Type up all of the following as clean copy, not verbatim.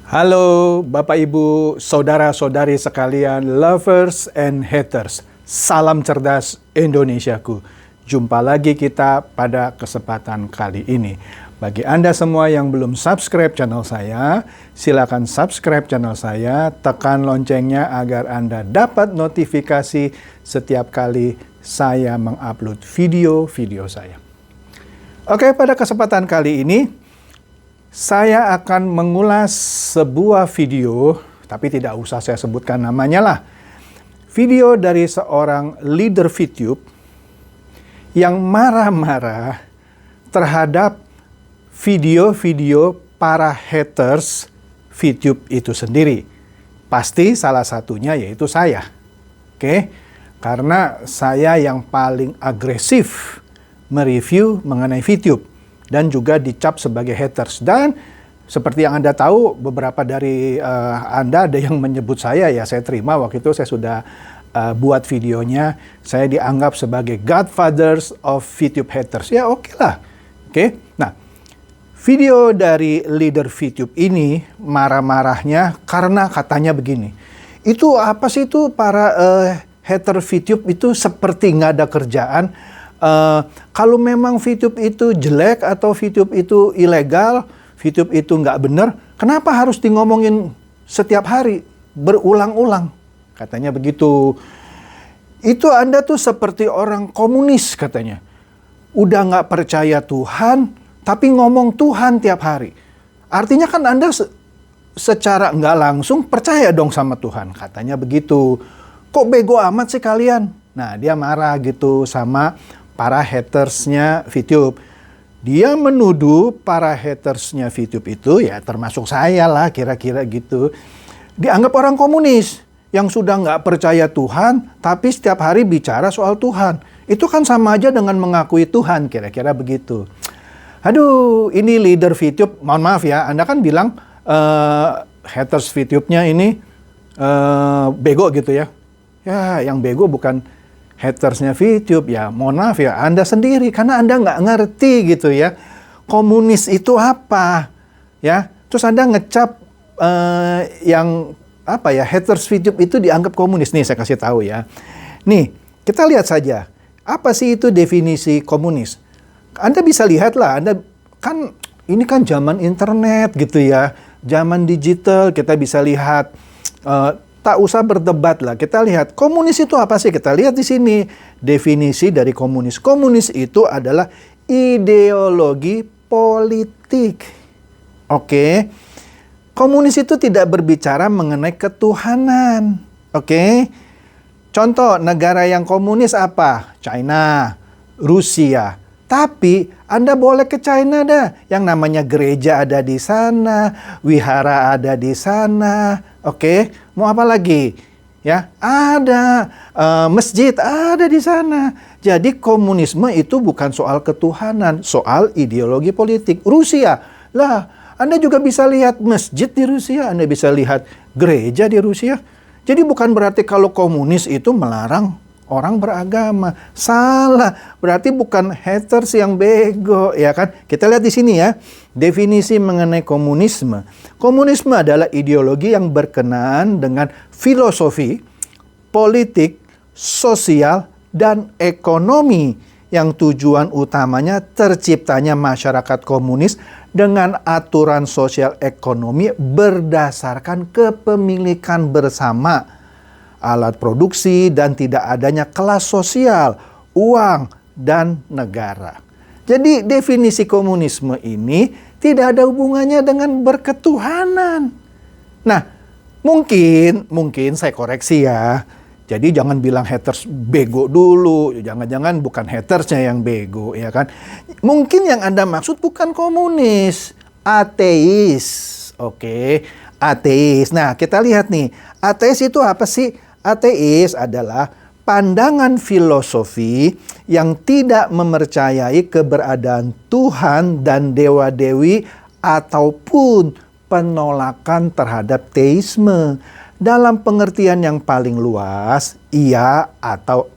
Halo Bapak Ibu, saudara-saudari sekalian, lovers and haters. Salam cerdas Indonesiaku. Jumpa lagi kita pada kesempatan kali ini. Bagi Anda semua yang belum subscribe channel saya, silakan subscribe channel saya, tekan loncengnya agar Anda dapat notifikasi setiap kali saya mengupload video-video saya. Oke, pada kesempatan kali ini saya akan mengulas sebuah video, tapi tidak usah saya sebutkan namanya lah. Video dari seorang leader VTube yang marah-marah terhadap video-video para haters VTube itu sendiri. Pasti salah satunya yaitu saya. Oke? Karena saya yang paling agresif mereview mengenai VTube. Dan juga dicap sebagai haters. Dan seperti yang Anda tahu, beberapa dari Anda ada yang menyebut saya, ya saya terima. Waktu itu saya sudah buat videonya. Saya dianggap sebagai godfathers of VTube haters. Ya oke lah. Oke. Nah, video dari leader VTube ini marah-marahnya karena katanya begini. Itu apa sih itu para hater VTube itu seperti nggak ada kerjaan. Kalau memang VTube itu jelek atau VTube itu ilegal, VTube itu nggak benar, kenapa harus di ngomongin setiap hari, berulang-ulang? Katanya begitu. Itu Anda tuh seperti orang komunis katanya. Udah nggak percaya Tuhan, tapi ngomong Tuhan tiap hari. Artinya kan Anda secara nggak langsung percaya dong sama Tuhan. Katanya begitu. Kok bego amat sih kalian? Nah, dia marah gitu sama para hatersnya VTube. Dia menuduh para hatersnya VTube itu, ya termasuk saya lah kira-kira gitu, dianggap orang komunis yang sudah nggak percaya Tuhan, tapi setiap hari bicara soal Tuhan. Itu kan sama aja dengan mengakui Tuhan, kira-kira begitu. Aduh, ini leader VTube, mohon maaf ya, Anda kan bilang haters VTube-nya ini bego gitu ya. Ya, yang bego bukan hatersnya VTube, ya mohon maaf ya, Anda sendiri, karena Anda nggak ngerti gitu ya. Komunis itu apa? Ya, terus Anda ngecap yang apa ya, haters VTube itu dianggap komunis. Nih saya kasih tahu ya. Nih, kita lihat saja. Apa sih itu definisi komunis? Anda bisa lihat lah, Anda kan ini kan zaman internet gitu ya. Zaman digital, kita bisa lihat. Tak usah berdebat lah. Kita lihat komunis itu apa sih? Kita lihat di sini definisi dari komunis. Komunis itu adalah ideologi politik. Oke. Komunis itu tidak berbicara mengenai ketuhanan. Oke. Contoh negara yang komunis apa? China, Rusia. Tapi Anda boleh ke China dah. Yang namanya gereja ada di sana, wihara ada di sana. Oke, mau apa lagi? Ya, ada masjid ada di sana. Jadi komunisme itu bukan soal ketuhanan, soal ideologi politik. Rusia, lah, Anda juga bisa lihat masjid di Rusia, Anda bisa lihat gereja di Rusia. Jadi bukan berarti kalau komunis itu melarang orang beragama. Salah, berarti bukan haters yang bego, ya kan? Kita lihat di sini ya, definisi mengenai komunisme. Komunisme adalah ideologi yang berkenaan dengan filosofi, politik, sosial, dan ekonomi yang tujuan utamanya terciptanya masyarakat komunis dengan aturan sosial ekonomi berdasarkan kepemilikan bersama, alat produksi, dan tidak adanya kelas sosial, uang, dan negara. Jadi definisi komunisme ini tidak ada hubungannya dengan berketuhanan. Nah, mungkin saya koreksi ya. Jadi jangan bilang haters bego dulu, jangan-jangan bukan hatersnya yang bego, ya kan? Mungkin yang Anda maksud bukan komunis, ateis. Oke, ateis. Nah, kita lihat nih, ateis itu apa sih? Ateis adalah pandangan filosofi yang tidak mempercayai keberadaan Tuhan dan dewa-dewi ataupun penolakan terhadap teisme. Dalam pengertian yang paling luas, ia atau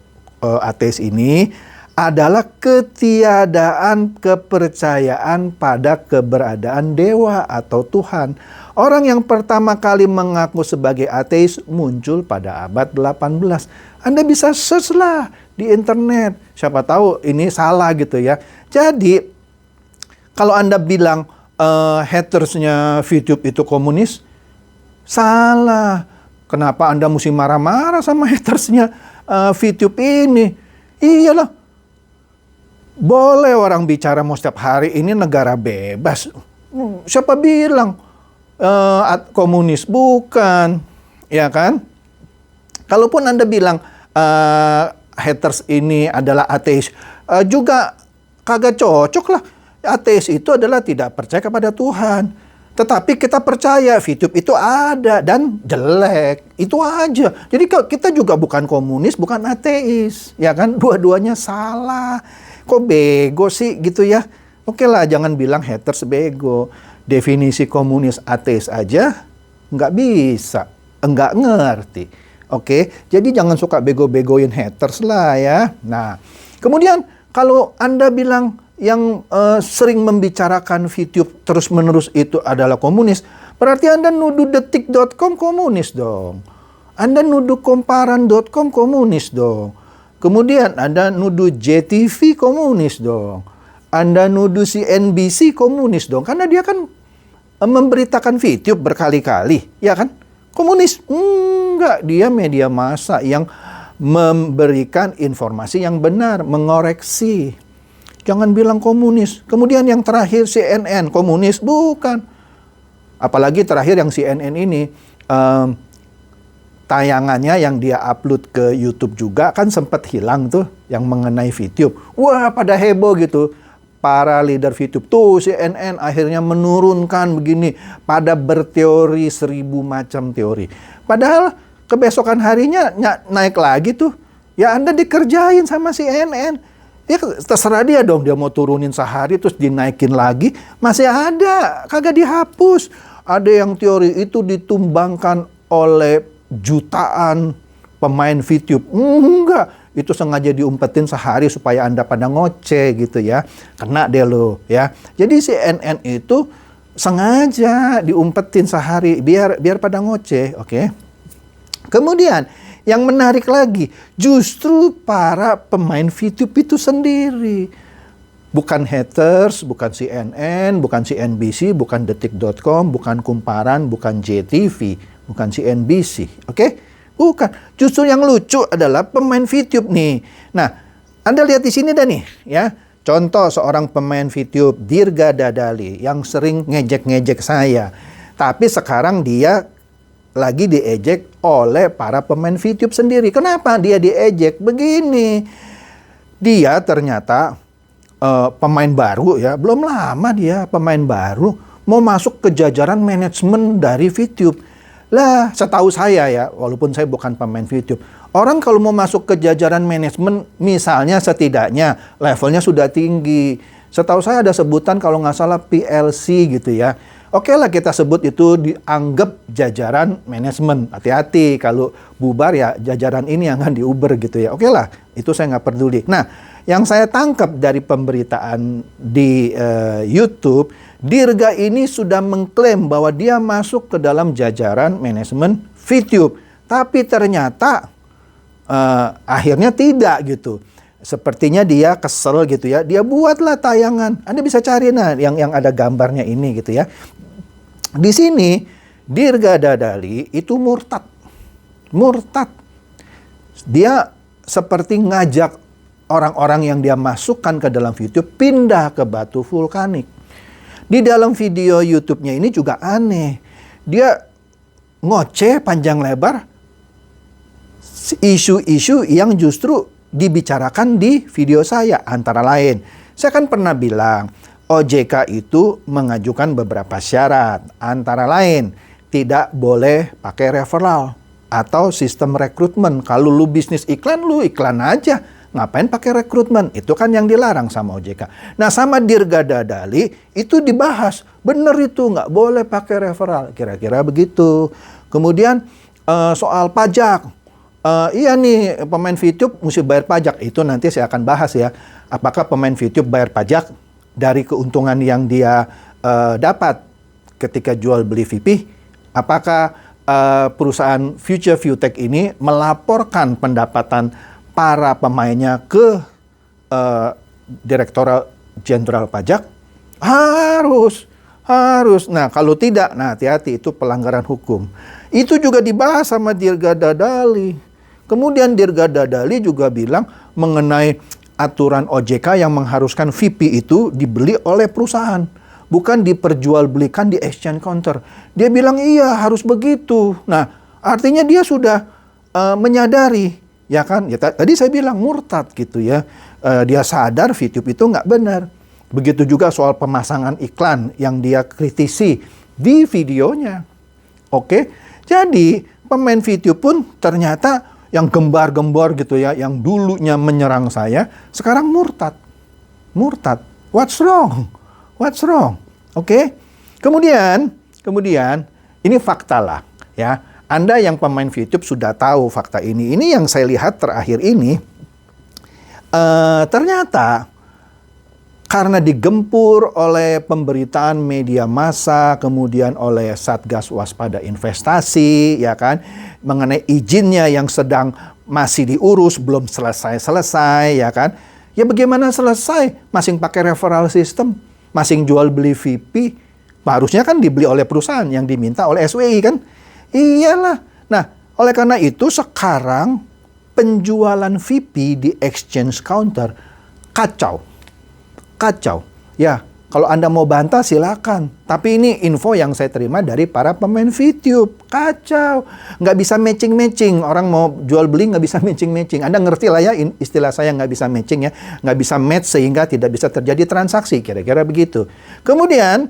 ateis ini adalah ketiadaan kepercayaan pada keberadaan dewa atau Tuhan. Orang yang pertama kali mengaku sebagai ateis muncul pada abad 18. Anda bisa search lah di internet. Siapa tahu ini salah gitu ya. Jadi, kalau Anda bilang hatersnya VTube itu komunis, salah. Kenapa Anda mesti marah-marah sama hatersnya VTube ini? Iyalah, boleh orang bicara mau setiap hari, ini negara bebas. Siapa bilang komunis? Bukan, ya kan? Kalaupun Anda bilang haters ini adalah ateis, juga kagak cocok lah. Ateis itu adalah tidak percaya kepada Tuhan. Tetapi kita percaya VTube itu ada dan jelek. Itu aja. Jadi kita juga bukan komunis, bukan ateis. Ya kan? Dua-duanya salah. Kok bego sih gitu ya? Oke lah, jangan bilang haters bego. Definisi komunis ateis aja nggak bisa. Nggak ngerti. Oke? Jadi jangan suka bego-begoin haters lah ya. Nah, kemudian kalau Anda bilang yang sering membicarakan VTube terus-menerus itu adalah komunis, berarti Anda nuduh detik.com komunis dong. Anda nuduh komparan.com komunis dong. Kemudian Anda nuduh JTV komunis dong. Anda nuduh CNBC komunis dong. Karena dia kan memberitakan VTube berkali-kali, ya kan? Komunis? Enggak, dia media massa yang memberikan informasi yang benar, mengoreksi. Jangan bilang komunis. Kemudian yang terakhir CNN, komunis? Bukan. Apalagi terakhir yang CNN ini, tayangannya yang dia upload ke YouTube juga kan sempat hilang tuh, yang mengenai VTube. Wah, pada heboh gitu. Para leader VTube tuh CNN akhirnya menurunkan begini, pada berteori 1000 macam teori. Padahal kebesokan harinya naik lagi tuh. Ya Anda dikerjain sama CNN. Ya terserah dia dong, dia mau turunin sehari terus dinaikin lagi, masih ada, kagak dihapus. Ada yang teori itu ditumbangkan oleh jutaan pemain VTube. Enggak, itu sengaja diumpetin sehari supaya Anda pada ngoceh gitu ya. Kena deh lo ya. Jadi CNN itu sengaja diumpetin sehari biar pada ngoceh, oke? Kemudian yang menarik lagi, justru para pemain VTube itu sendiri. Bukan haters, bukan CNN, bukan CNBC, bukan detik.com, bukan Kumparan, bukan JTV, bukan CNBC. Oke? Bukan. Justru yang lucu adalah pemain VTube nih. Nah, Anda lihat di sini dah nih, ya. Contoh seorang pemain VTube, Dirga Dadali, yang sering ngejek-ngejek saya. Tapi sekarang dia lagi diejek oleh para pemain VTube sendiri. Kenapa dia diejek? Begini, dia ternyata pemain baru ya, belum lama dia pemain baru, mau masuk ke jajaran manajemen dari VTube. Lah, setahu saya ya, walaupun saya bukan pemain VTube, orang kalau mau masuk ke jajaran manajemen, misalnya setidaknya levelnya sudah tinggi. Setahu saya ada sebutan kalau nggak salah PLC gitu ya. Oke lah kita sebut itu dianggap jajaran manajemen. Hati-hati kalau bubar ya jajaran ini yang akan diuber gitu ya. Oke lah, itu saya nggak peduli. Nah, yang saya tangkap dari pemberitaan di YouTube, Dirga ini sudah mengklaim bahwa dia masuk ke dalam jajaran manajemen VTube. Tapi ternyata akhirnya tidak gitu. Sepertinya dia kesel gitu ya. Dia buatlah tayangan. Anda bisa cari nah yang ada gambarnya ini gitu ya. Di sini Dirga Dadali itu murtad. Murtad. Dia seperti ngajak orang-orang yang dia masukkan ke dalam VTube pindah ke batu vulkanik. Di dalam video YouTube-nya ini juga aneh. Dia ngoceh panjang lebar isu-isu yang justru dibicarakan di video saya. Antara lain, saya kan pernah bilang OJK itu mengajukan beberapa syarat. Antara lain, tidak boleh pakai referral atau sistem rekrutmen. Kalau lu bisnis iklan, lu iklan aja. Ngapain pakai rekrutmen? Itu kan yang dilarang sama OJK. Nah, sama Dirga Dadali itu dibahas. Bener itu, nggak boleh pakai referral. Kira-kira begitu. Kemudian soal pajak. Iya nih pemain VTube mesti bayar pajak. Itu nanti saya akan bahas ya. Apakah pemain VTube bayar pajak dari keuntungan yang dia dapat ketika jual beli VP? Apakah perusahaan Future ViewTech ini melaporkan pendapatan para pemainnya ke Direktorat Jenderal Pajak? Harus. Nah, kalau tidak, nah hati-hati, itu pelanggaran hukum. Itu juga dibahas sama Dirga Dadali. Kemudian Dirga Dadali juga bilang mengenai aturan OJK yang mengharuskan VP itu dibeli oleh perusahaan, bukan diperjualbelikan di exchange counter. Dia bilang iya harus begitu. Nah, artinya dia sudah menyadari, ya kan? Ya, tadi saya bilang murtad gitu ya. Dia sadar VTube itu nggak benar. Begitu juga soal pemasangan iklan yang dia kritisi di videonya. Oke, jadi pemain VTube pun ternyata yang gembar-gembor gitu ya, yang dulunya menyerang saya, sekarang murtad. What's wrong? Oke. Kemudian ini fakta lah ya. Anda yang pemain VTube sudah tahu fakta ini. Ini yang saya lihat terakhir ini, ternyata karena digempur oleh pemberitaan media massa, kemudian oleh Satgas Waspada Investasi, ya kan, mengenai izinnya yang sedang masih diurus, belum selesai, ya kan. Ya bagaimana selesai? Masing pakai referral system, masing jual beli VP, harusnya kan dibeli oleh perusahaan yang diminta oleh SWI kan. Iyalah. Nah, oleh karena itu sekarang penjualan VP di exchange counter kacau. Ya, kalau Anda mau bantah silakan. Tapi ini info yang saya terima dari para pemain VTube. Kacau. Nggak bisa matching-matching. Orang mau jual beli nggak bisa matching-matching. Anda ngerti lah ya istilah saya nggak bisa matching ya. Nggak bisa match sehingga tidak bisa terjadi transaksi. Kira-kira begitu. Kemudian,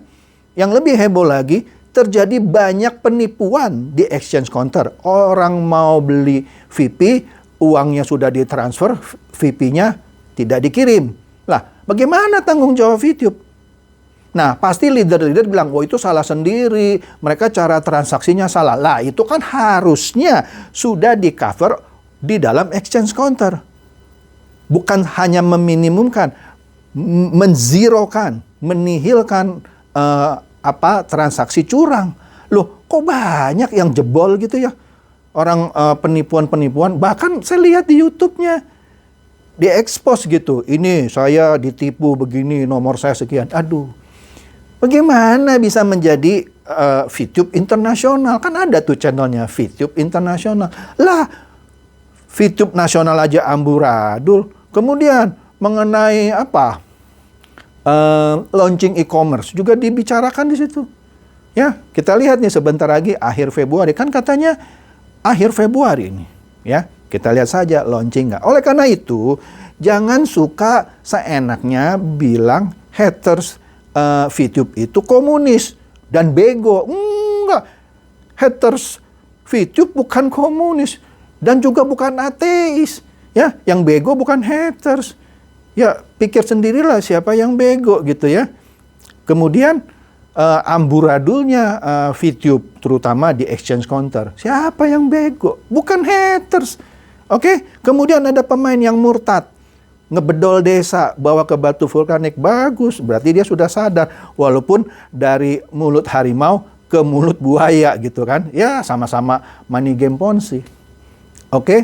yang lebih heboh lagi, terjadi banyak penipuan di exchange counter. Orang mau beli VP, uangnya sudah ditransfer, VP-nya tidak dikirim. Lah, bagaimana tanggung jawab VTube? Nah, pasti leader-leader bilang, oh itu salah sendiri, mereka cara transaksinya salah. Lah, itu kan harusnya sudah di-cover di dalam exchange counter. Bukan hanya meminimumkan, menzerokan, menihilkan transaksi curang. Loh, kok banyak yang jebol gitu ya? Orang penipuan-penipuan, bahkan saya lihat di YouTube-nya, di-expose gitu. Ini saya ditipu begini, nomor saya sekian. Aduh, bagaimana bisa menjadi VTube internasional? Kan ada tuh channelnya VTube internasional. Lah, VTube nasional aja amburadul. Kemudian mengenai launching e-commerce juga dibicarakan di situ. Ya, kita lihat nih sebentar lagi akhir Februari. Kan katanya akhir Februari ini. Ya, kita lihat saja launching nggak. Oleh karena itu, jangan suka seenaknya bilang haters VTube itu komunis dan bego. Enggak. Haters VTube bukan komunis dan juga bukan ateis. Ya, yang bego bukan haters. Ya, pikir sendirilah siapa yang bego gitu ya. Kemudian amburadulnya VTube terutama di exchange counter. Siapa yang bego? Bukan haters. Oke, kemudian ada pemain yang murtad, ngebedol desa, bawa ke batu vulkanik, bagus, berarti dia sudah sadar, walaupun dari mulut harimau ke mulut buaya gitu kan, ya sama-sama money game Ponzi. Oke,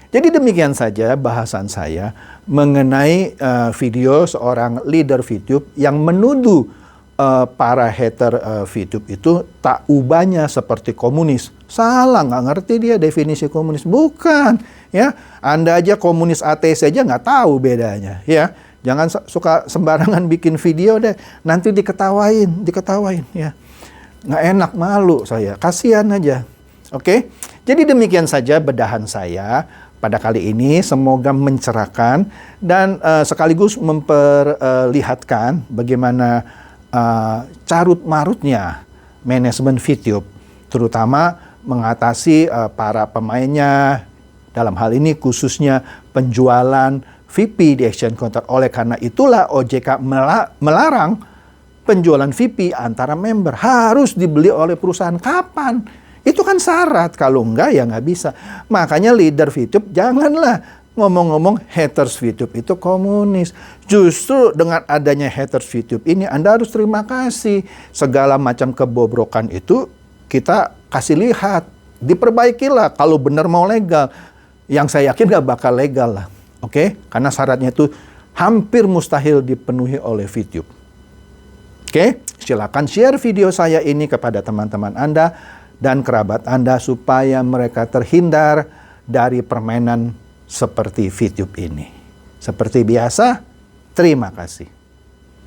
jadi demikian saja bahasan saya mengenai video seorang leader VTube yang menuduh para hater VTube itu tak ubahnya seperti komunis. Salah, nggak ngerti dia definisi komunis. Bukan, ya. Anda aja komunis ateis aja nggak tahu bedanya, ya. Jangan suka sembarangan bikin video deh. Nanti diketawain, ya. Nggak enak, malu saya. Kasihan aja. Oke? Jadi demikian saja bedahan saya pada kali ini. Semoga mencerahkan dan sekaligus memperlihatkan bagaimana carut-marutnya manajemen VTube, terutama mengatasi para pemainnya, dalam hal ini khususnya penjualan VP di exchange counter. Oleh karena itulah OJK melarang penjualan VP antara member, harus dibeli oleh perusahaan. Kapan? Itu kan syarat, kalau enggak ya nggak bisa. Makanya leader VTube janganlah ngomong-ngomong haters VTube itu komunis. Justru dengan adanya haters VTube ini Anda harus terima kasih. Segala macam kebobrokan itu kita kasih lihat. Diperbaikilah kalau benar mau legal. Yang saya yakin nggak bakal legal lah. Oke? Karena syaratnya itu hampir mustahil dipenuhi oleh VTube. Oke? Silakan share video saya ini kepada teman-teman Anda dan kerabat Anda supaya mereka terhindar dari permainan seperti VTube ini. Seperti biasa, terima kasih.